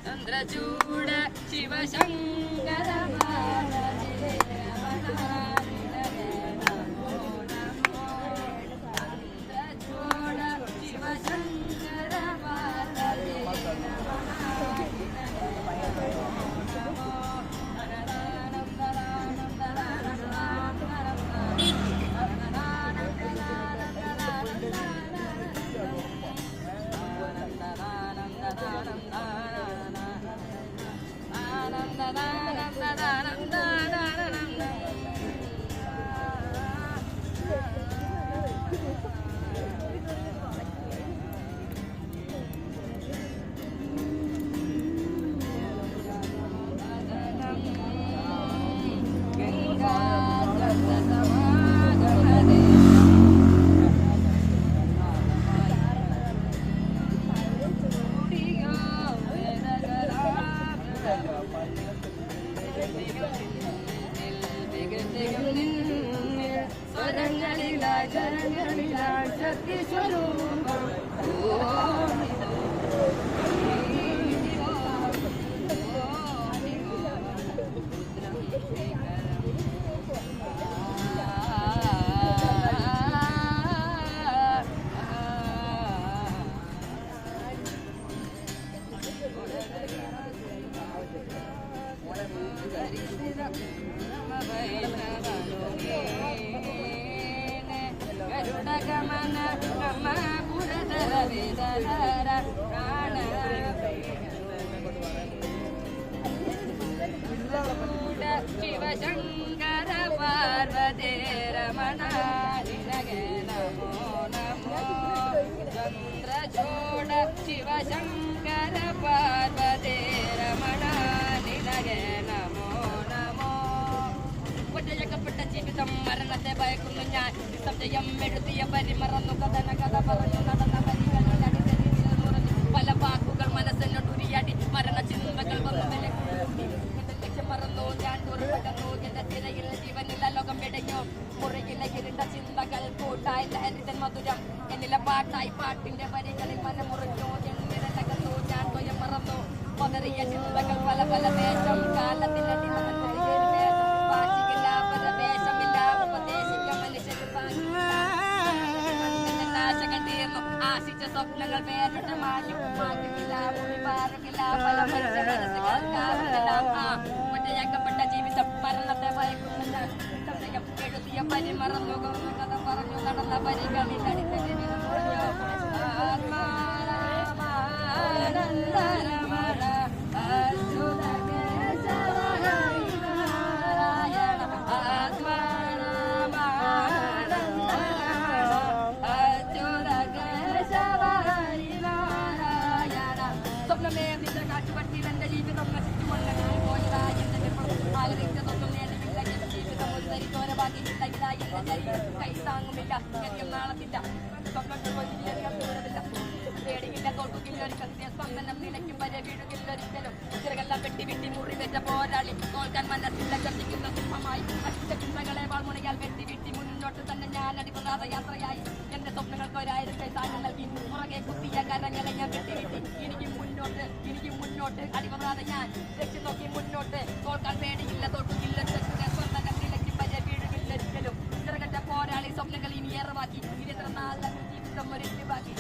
ചന്ദ്രചൂട ശിവശങ്കര ശിവശങ്കര പാർവതേ രമണ നിനഗേ നമോ നമോ ചന്ദ്രചൂട ശിവശങ്കര പാർവതേ രമണ നിനഗേ നമോ നമോ ഒറ്റയക്കപ്പെട്ട ജീവിതം മരണത്തെ ഭയക്കുന്നു ഞാൻ സംശയം എഴുതിയ പരിമറന്നു കഥന കഥ പറഞ്ഞു നടന്ന പരികളിൽ അടിത്തരിൽ നുറഞ്ഞു പല വാക്കുകൾ മനസ്സിനൊടുരിയടി മരണ ചിന്തകൾ വന്നു മറന്നു ഞാൻ തുറന്നു എന്റെ തിരയിൽ ജീവനില്ല ലോകം പിടഞ്ഞു മുറിയിലെ ഇരുണ്ട ചിന്തകൾ കൂട്ടായി ലഹരിതൻ മധുരം എന്നിലെ പാട്ടായി പാട്ടിന്റെ വരികളിൽ മനമുറിഞ്ഞു എന്നിരകന്നു ഞാൻ സ്വയം മറന്നു പതറിയ ചിന്തകൾ പല പല വേഷം കാലത്തിനടി വാശിയില്ല പരവേശമില്ല ഉപദേശിക്ക മനുഷ്യർ നാശകൾ തീർന്നു ആശിച്ച സ്വപ്നങ്ങൾ വേറിട്ട് മാഞ്ഞു മാറ്റുകില്ല മുറിവാറുകില്ല പല മനസ്സുകൾ ഒറ്റയാക്കപ്പെട്ട ജീവിതം മരണത്തെ ഭയക്കുന്ന സംശയം എഴുതിയ പരിമറന്നു കഥ പറഞ്ഞു നടന്ന പരികളിൽ അടിത്തരിൽ സ്വപ്നമേ നിന്റെ കാട്ടുപട്ടി എന്റെ ജീവിതം നശിച്ചു കൊണ്ടെങ്കിൽ പോയതായി ജീവിതം ഒരു തരിത്തോര ബാക്കിയില്ല ഇതായി എന്റെ ശരീരം കൈ താങ്ങുമില്ല എനിക്കും നാളത്തില്ല സ്വപ്നങ്ങൾ പോയില്ല പേടിയില്ല തോൽക്കില്ല ഒരിക്കൽ സ്പന്ദനം നിലയ്ക്കും വരെ വീഴുകില്ല ഒരിക്കലും ചിറകെല്ലാം വെട്ടി വെട്ടി മുറിവേറ്റ പോരാളി തോൽക്കാൻ മനസ്സില്ല ചർച്ചിക്കുന്ന സിംഹമായി അച്ഛ ചിന്തകളെ വാൾമുണിയാൽ വെട്ടി വെട്ടി മുന്നോട്ട് തന്നെ ഞാൻ അടിപൊളാത യാത്രയായി എന്റെ സ്വപ്നങ്ങൾക്ക് 1000 താങ്ങ് നൽകി പുറകെ കുത്തിയ കരങ്ങളെ ഞാൻ വെട്ടി വെട്ടി ഇനിയും മുന്നോട്ട് അടിപൊളാതെ ഞാൻ ലക്ഷ്യം നോക്കി മുന്നോട്ട് തോൽക്കാൻ പേടിയില്ല തോൽക്കില്ല സ്വന്തം നിലയ്ക്കും വരെ വീഴുകില്ല ഒരിക്കലും ചിറകറ്റ പോരാളി സ്വപ്നങ്ങൾ ഇനി ഏറവാക്കി ഇത്ര നാളെ ജീവിതം ഒരു ബാക്കി